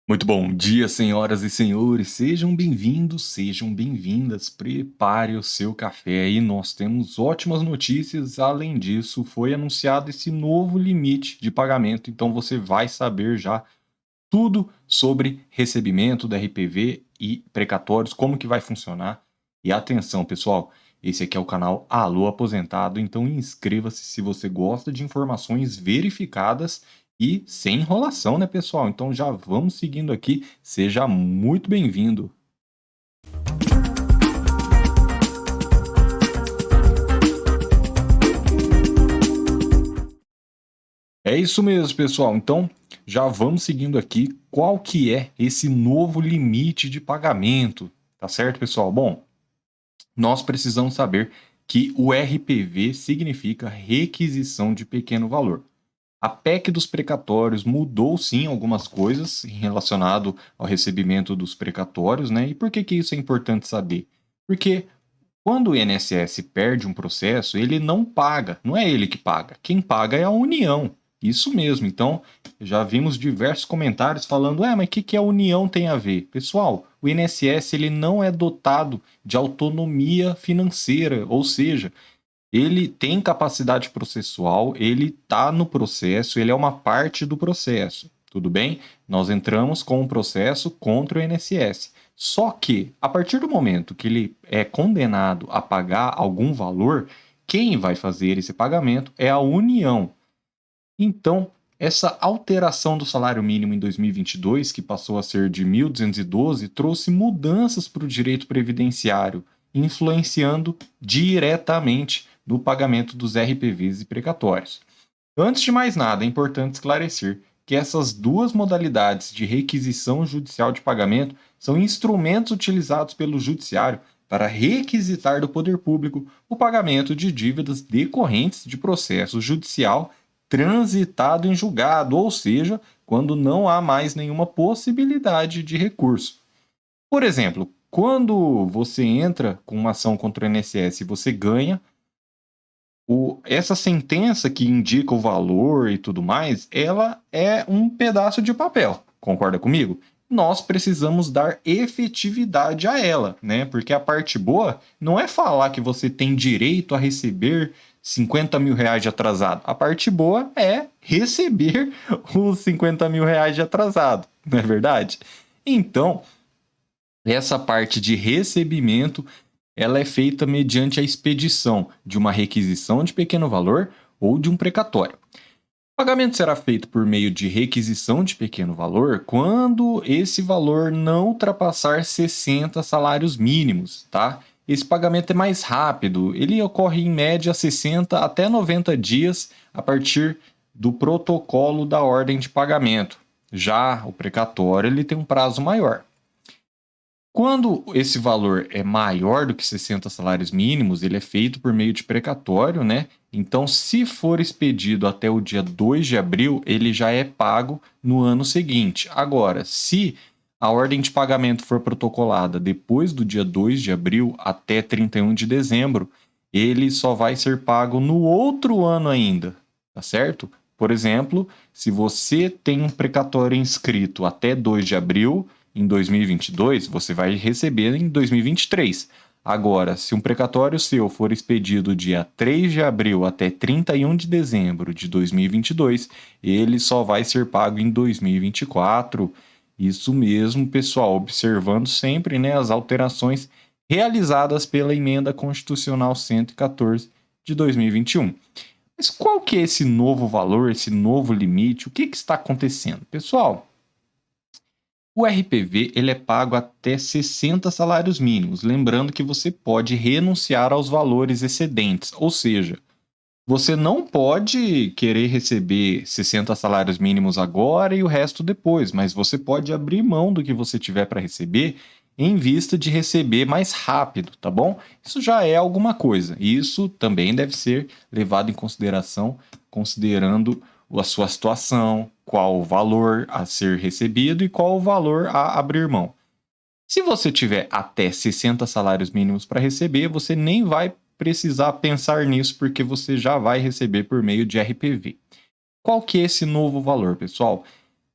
Muito bom dia, senhoras e senhores. Sejam bem-vindos, sejam bem-vindas. Prepare o seu café aí. Nós temos ótimas notícias. Além disso, foi anunciado esse novo limite de pagamento. Então você vai saber já tudo sobre recebimento da RPV e precatórios, como que vai funcionar. E atenção, pessoal, esse aqui é o canal Alô Aposentado, então inscreva-se se você gosta de informações verificadas e sem enrolação, né, pessoal? Então já vamos seguindo aqui, seja muito bem-vindo. É isso mesmo, pessoal. Então, já vamos seguindo aqui qual que é esse novo limite de pagamento, tá certo, pessoal? Bom, nós precisamos saber que o RPV significa requisição de pequeno valor. A PEC dos precatórios mudou sim algumas coisas relacionado ao recebimento dos precatórios, né? E por que isso é importante saber? Porque quando o INSS perde um processo, ele não paga, não é ele que paga. Quem paga é a União. Isso mesmo. Então, já vimos diversos comentários falando: mas o que a União tem a ver? Pessoal, o INSS ele não é dotado de autonomia financeira, ou seja, ele tem capacidade processual, ele está no processo, ele é uma parte do processo. Tudo bem? Nós entramos com um processo contra o INSS. Só que, a partir do momento que ele é condenado a pagar algum valor, quem vai fazer esse pagamento é a União. Então, essa alteração do salário mínimo em 2022, que passou a ser de 1.212, trouxe mudanças para o direito previdenciário, influenciando diretamente no pagamento dos RPVs e precatórios. Antes de mais nada, é importante esclarecer que essas duas modalidades de requisição judicial de pagamento são instrumentos utilizados pelo Judiciário para requisitar do poder público o pagamento de dívidas decorrentes de processo judicial transitado em julgado, ou seja, quando não há mais nenhuma possibilidade de recurso. Por exemplo, quando você entra com uma ação contra o INSS e você ganha, essa sentença que indica o valor e tudo mais, ela é um pedaço de papel. Concorda comigo? Nós precisamos dar efetividade a ela, né? Porque a parte boa não é falar que você tem direito a receber 50 mil reais de atrasado. A parte boa é receber os 50 mil reais de atrasado, não é verdade? Então, essa parte de recebimento ela é feita mediante a expedição de uma requisição de pequeno valor ou de um precatório. O pagamento será feito por meio de requisição de pequeno valor quando esse valor não ultrapassar 60 salários mínimos, tá? Esse pagamento é mais rápido, ele ocorre em média 60 até 90 dias a partir do protocolo da ordem de pagamento. Já o precatório ele tem um prazo maior. Quando esse valor é maior do que 60 salários mínimos, ele é feito por meio de precatório, né? Então, se for expedido até o dia 2 de abril, ele já é pago no ano seguinte. Agora, se a ordem de pagamento for protocolada depois do dia 2 de abril até 31 de dezembro, ele só vai ser pago no outro ano ainda, tá certo? Por exemplo, se você tem um precatório inscrito até 2 de abril, em 2022, você vai receber em 2023. Agora, se um precatório seu for expedido dia 3 de abril até 31 de dezembro de 2022, ele só vai ser pago em 2024. Isso mesmo, pessoal, observando sempre, né, as alterações realizadas pela Emenda Constitucional 114 de 2021. Mas qual que é esse novo valor, esse novo limite? O que está acontecendo? Pessoal, o RPV ele é pago até 60 salários mínimos, lembrando que você pode renunciar aos valores excedentes, ou seja, você não pode querer receber 60 salários mínimos agora e o resto depois, mas você pode abrir mão do que você tiver para receber em vista de receber mais rápido, tá bom? Isso já é alguma coisa. E isso também deve ser levado em consideração, considerando a sua situação, qual o valor a ser recebido e qual o valor a abrir mão. Se você tiver até 60 salários mínimos para receber, você nem vai precisar pensar nisso porque você já vai receber por meio de RPV. Qual que é esse novo valor, pessoal?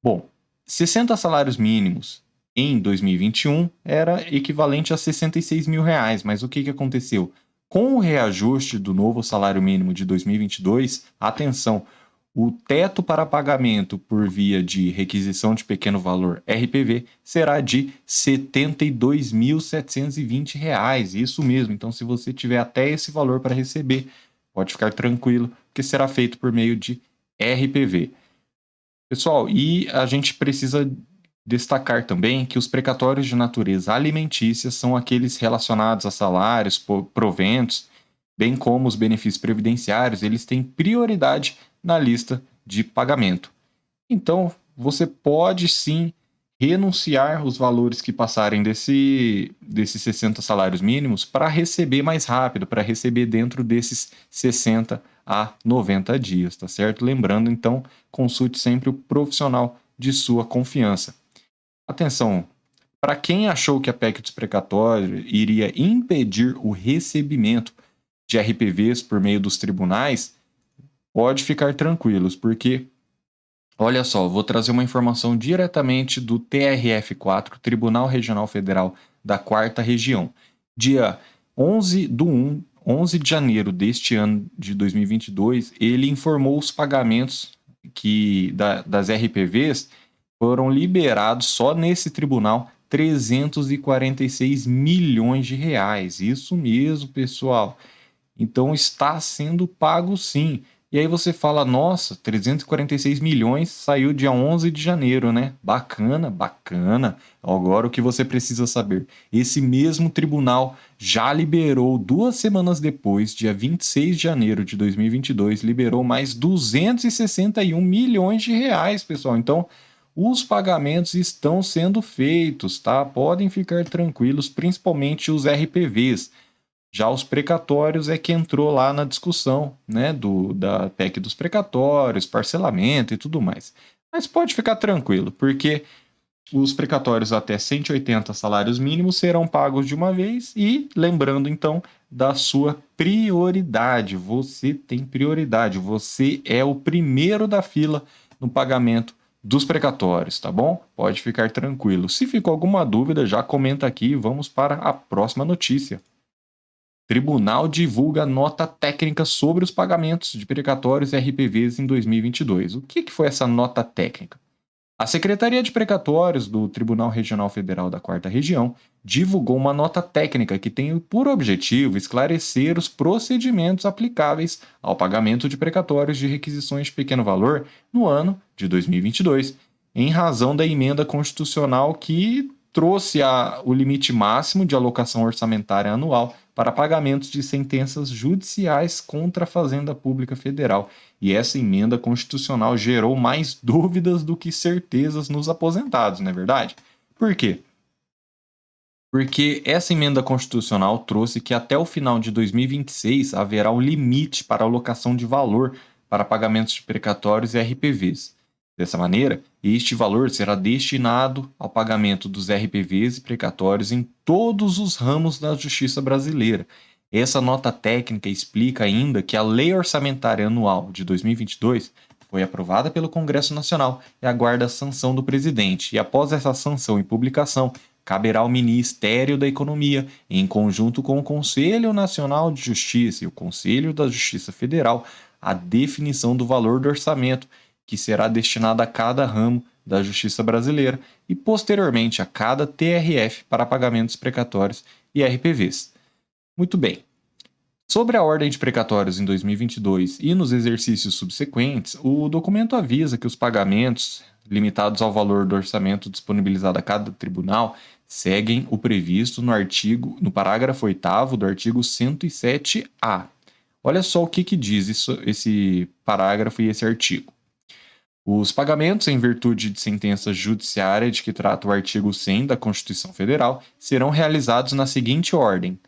Bom, 60 salários mínimos em 2021 era equivalente a 66 mil reais, mas o que aconteceu? Com o reajuste do novo salário mínimo de 2022, atenção, o teto para pagamento por via de requisição de pequeno valor RPV será de R$ 72.720. Isso mesmo. Então, se você tiver até esse valor para receber, pode ficar tranquilo, porque será feito por meio de RPV. Pessoal, e a gente precisa destacar também que os precatórios de natureza alimentícia são aqueles relacionados a salários, proventos, bem como os benefícios previdenciários, eles têm prioridade na lista de pagamento. Então, você pode sim renunciar os valores que passarem desses 60 salários mínimos para receber mais rápido, para receber dentro desses 60 a 90 dias, tá certo? Lembrando, então, consulte sempre o profissional de sua confiança. Atenção, para quem achou que a PEC dos precatórios iria impedir o recebimento de RPVs por meio dos tribunais, pode ficar tranquilos, porque, olha só, vou trazer uma informação diretamente do TRF4, Tribunal Regional Federal da 4ª Região. Dia 11 de janeiro deste ano de 2022, ele informou os pagamentos das RPVs foram liberados só nesse tribunal 346 milhões de reais. Isso mesmo, pessoal. Então está sendo pago sim. E aí você fala, nossa, 346 milhões saiu dia 11 de janeiro, né? Bacana, bacana. Agora o que você precisa saber. Esse mesmo tribunal já liberou 2 semanas depois, dia 26 de janeiro de 2022, liberou mais 261 milhões de reais, pessoal. Então, os pagamentos estão sendo feitos, tá? Podem ficar tranquilos, principalmente os RPVs. Já os precatórios é que entrou lá na discussão, né, da PEC dos precatórios, parcelamento e tudo mais. Mas pode ficar tranquilo, porque os precatórios até 180 salários mínimos serão pagos de uma vez e lembrando então da sua prioridade. Você tem prioridade, você é o primeiro da fila no pagamento dos precatórios, tá bom? Pode ficar tranquilo. Se ficou alguma dúvida, já comenta aqui e vamos para a próxima notícia. Tribunal divulga nota técnica sobre os pagamentos de precatórios e RPVs em 2022. O que foi essa nota técnica? A Secretaria de Precatórios do Tribunal Regional Federal da 4ª Região divulgou uma nota técnica que tem por objetivo esclarecer os procedimentos aplicáveis ao pagamento de precatórios de requisições de pequeno valor no ano de 2022, em razão da emenda constitucional que trouxe o limite máximo de alocação orçamentária anual para pagamentos de sentenças judiciais contra a Fazenda Pública Federal. E essa emenda constitucional gerou mais dúvidas do que certezas nos aposentados, não é verdade? Por quê? Porque essa emenda constitucional trouxe que até o final de 2026 haverá um limite para alocação de valor para pagamentos de precatórios e RPVs. Dessa maneira, este valor será destinado ao pagamento dos RPVs e precatórios em todos os ramos da justiça brasileira. Essa nota técnica explica ainda que a Lei Orçamentária Anual de 2022 foi aprovada pelo Congresso Nacional e aguarda a sanção do presidente. E após essa sanção e publicação, caberá ao Ministério da Economia, em conjunto com o Conselho Nacional de Justiça e o Conselho da Justiça Federal, a definição do valor do orçamento que será destinado a cada ramo da justiça brasileira e, posteriormente, a cada TRF para pagamentos precatórios e RPVs. Muito bem. Sobre a ordem de precatórios em 2022 e nos exercícios subsequentes, o documento avisa que os pagamentos limitados ao valor do orçamento disponibilizado a cada tribunal seguem o previsto no parágrafo 8º do artigo 107A. Olha só o que diz esse parágrafo e esse artigo. Os pagamentos, em virtude de sentença judiciária de que trata o artigo 100 da Constituição Federal, serão realizados na seguinte ordem.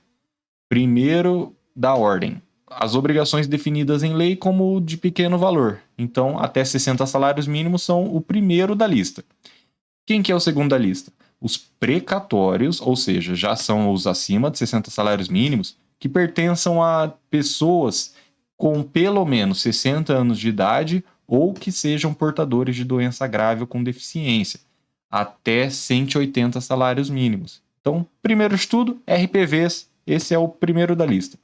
Primeiro da ordem, as obrigações definidas em lei como de pequeno valor. Então, até 60 salários mínimos são o primeiro da lista. Quem que é o segundo da lista? Os precatórios, ou seja, já são os acima de 60 salários mínimos, que pertençam a pessoas com pelo menos 60 anos de idade ou que sejam portadores de doença grave ou com deficiência. até 180 salários mínimos. Então, primeiro de tudo, RPVs, esse é o primeiro da lista.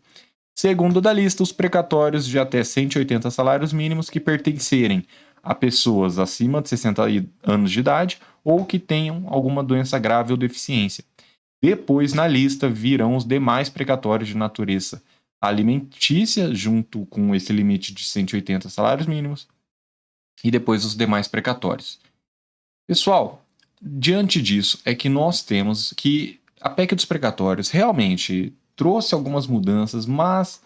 Segundo da lista, os precatórios de até 180 salários mínimos que pertencerem a pessoas acima de 60 anos de idade ou que tenham alguma doença grave ou deficiência. Depois, na lista, virão os demais precatórios de natureza alimentícia, junto com esse limite de 180 salários mínimos, e depois os demais precatórios. Pessoal, diante disso é que nós temos que a PEC dos precatórios realmente trouxe algumas mudanças, mas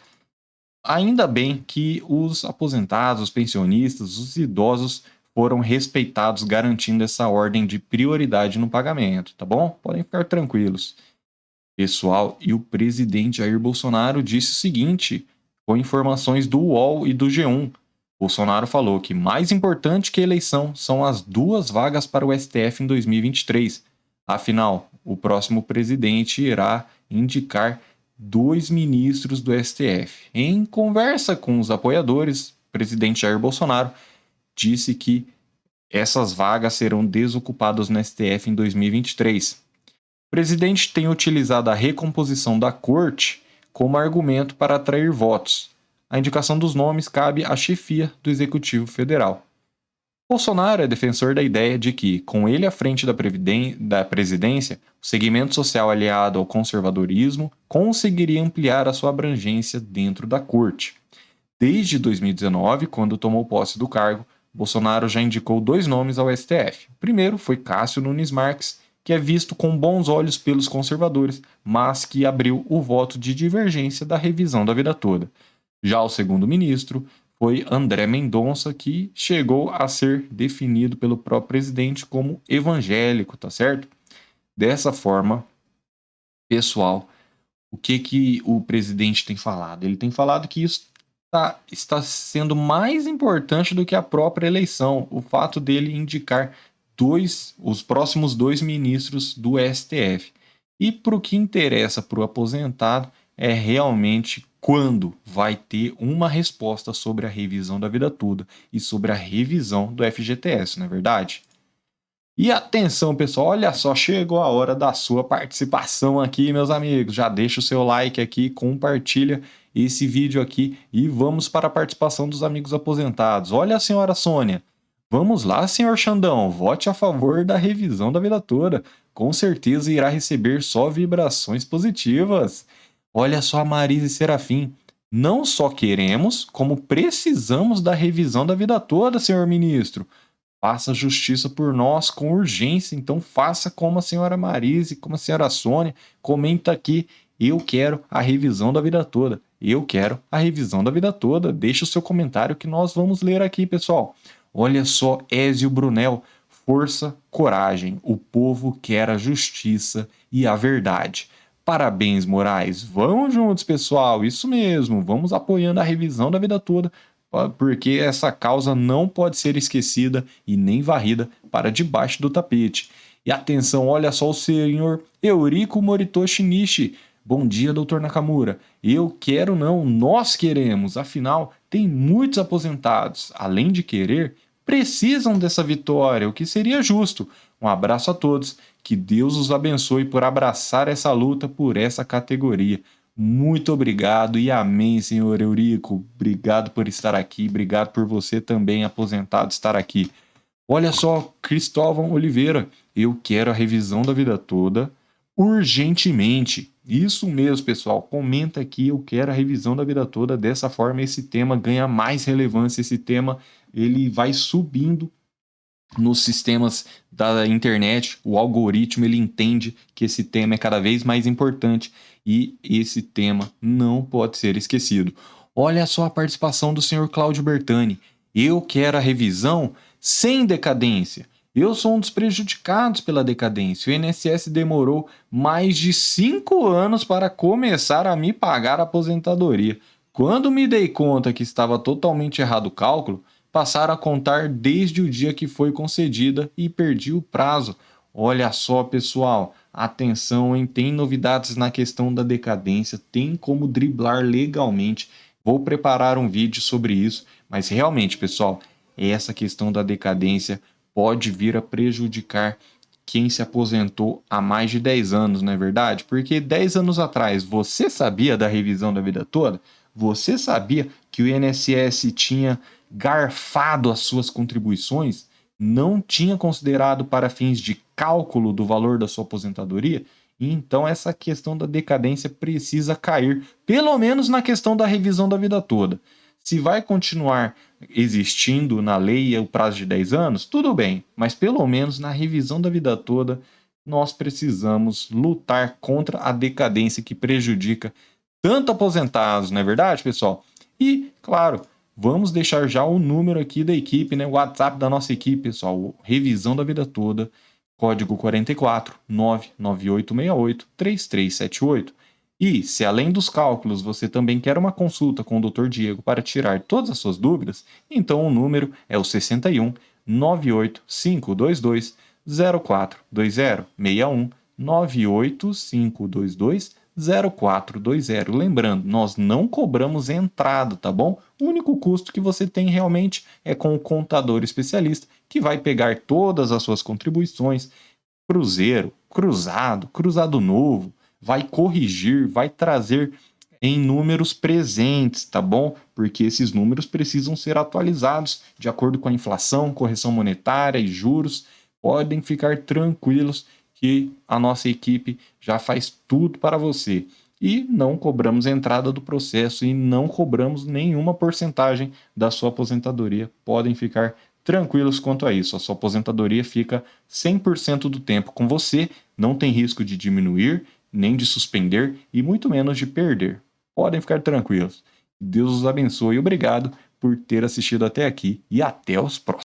ainda bem que os aposentados, os pensionistas, os idosos foram respeitados, garantindo essa ordem de prioridade no pagamento, tá bom? Podem ficar tranquilos. Pessoal, e o presidente Jair Bolsonaro disse o seguinte, com informações do UOL e do G1. Bolsonaro falou que mais importante que a eleição são as 2 vagas para o STF em 2023. Afinal, o próximo presidente irá indicar 2 ministros do STF. Em conversa com os apoiadores, o presidente Jair Bolsonaro disse que essas vagas serão desocupadas no STF em 2023. O presidente tem utilizado a recomposição da corte como argumento para atrair votos. A indicação dos nomes cabe à chefia do Executivo Federal. Bolsonaro é defensor da ideia de que, com ele à frente da presidência, o segmento social aliado ao conservadorismo conseguiria ampliar a sua abrangência dentro da corte. Desde 2019, quando tomou posse do cargo, Bolsonaro já indicou 2 nomes ao STF. O primeiro foi Cássio Nunes Marques, que é visto com bons olhos pelos conservadores, mas que abriu o voto de divergência da revisão da vida toda. Já o segundo ministro foi André Mendonça, que chegou a ser definido pelo próprio presidente como evangélico, tá certo? Dessa forma, pessoal, o que o presidente tem falado? Ele tem falado que isso está sendo mais importante do que a própria eleição, o fato dele indicar os próximos 2 ministros do STF. E para o que interessa para o aposentado é realmente quando vai ter uma resposta sobre a revisão da vida toda e sobre a revisão do FGTS, não é verdade? E atenção, pessoal, olha só, chegou a hora da sua participação aqui, meus amigos. Já deixa o seu like aqui, compartilha esse vídeo aqui e vamos para a participação dos amigos aposentados. Olha a senhora Sônia. Vamos lá, senhor Xandão, vote a favor da revisão da vida toda. Com certeza irá receber só vibrações positivas. Olha só a Marise Serafim. Não só queremos, como precisamos da revisão da vida toda, senhor ministro. Faça justiça por nós com urgência, então faça como a senhora Marise, como a senhora Sônia, comenta aqui, eu quero a revisão da vida toda, eu quero a revisão da vida toda, deixa o seu comentário que nós vamos ler aqui, pessoal. Olha só, Ézio Brunel, força, coragem, o povo quer a justiça e a verdade. Parabéns, Moraes, vamos juntos, pessoal, isso mesmo, vamos apoiando a revisão da vida toda, porque essa causa não pode ser esquecida e nem varrida para debaixo do tapete. E atenção, olha só o senhor Eurico Moritoshi Nishi. Bom dia, doutor Nakamura. Eu quero não, nós queremos. Afinal, tem muitos aposentados, além de querer, precisam dessa vitória, o que seria justo. Um abraço a todos, que Deus os abençoe por abraçar essa luta por essa categoria. Muito obrigado e amém, senhor Eurico. Obrigado por estar aqui, obrigado por você também, aposentado, estar aqui. Olha só, Cristóvão Oliveira, eu quero a revisão da vida toda urgentemente. Isso mesmo, pessoal, comenta aqui, eu quero a revisão da vida toda. Dessa forma, esse tema ganha mais relevância, esse tema ele vai subindo nos sistemas da internet, o algoritmo ele entende que esse tema é cada vez mais importante e esse tema não pode ser esquecido. Olha só a participação do senhor Cláudio Bertani. Eu quero a revisão sem decadência. Eu sou um dos prejudicados pela decadência. O INSS demorou mais de 5 anos para começar a me pagar a aposentadoria. Quando me dei conta que estava totalmente errado o cálculo, passaram a contar desde o dia que foi concedida e perdi o prazo. Olha só, pessoal, atenção, hein? Tem novidades na questão da decadência, tem como driblar legalmente. Vou preparar um vídeo sobre isso, mas realmente, pessoal, essa questão da decadência pode vir a prejudicar quem se aposentou há mais de 10 anos, não é verdade? Porque 10 anos atrás, você sabia da revisão da vida toda? Você sabia que o INSS tinha garfado as suas contribuições? Não tinha considerado para fins de cálculo do valor da sua aposentadoria? Então, essa questão da decadência precisa cair, pelo menos na questão da revisão da vida toda. Se vai continuar existindo na lei o prazo de 10 anos, tudo bem, mas pelo menos na revisão da vida toda, nós precisamos lutar contra a decadência que prejudica tanto aposentados, não é verdade, pessoal? E, claro, vamos deixar já o número aqui da equipe, né? O WhatsApp da nossa equipe, pessoal. Revisão da vida toda, código 44 99868 3378. E, se além dos cálculos você também quer uma consulta com o Dr. Diego para tirar todas as suas dúvidas, então o número é o 61 98522 0420 61 98522 0420. Lembrando, nós não cobramos entrada, tá bom? O único custo que você tem realmente é com o contador especialista, que vai pegar todas as suas contribuições, cruzeiro, cruzado, cruzado novo, vai corrigir, vai trazer em números presentes, tá bom? Porque esses números precisam ser atualizados de acordo com a inflação, correção monetária e juros. Podem ficar tranquilos que a nossa equipe já faz tudo para você. E não cobramos entrada do processo e não cobramos nenhuma porcentagem da sua aposentadoria. Podem ficar tranquilos quanto a isso. A sua aposentadoria fica 100% do tempo com você, não tem risco de diminuir, nem de suspender e muito menos de perder. Podem ficar tranquilos. Deus os abençoe e obrigado por ter assistido até aqui e até os próximos.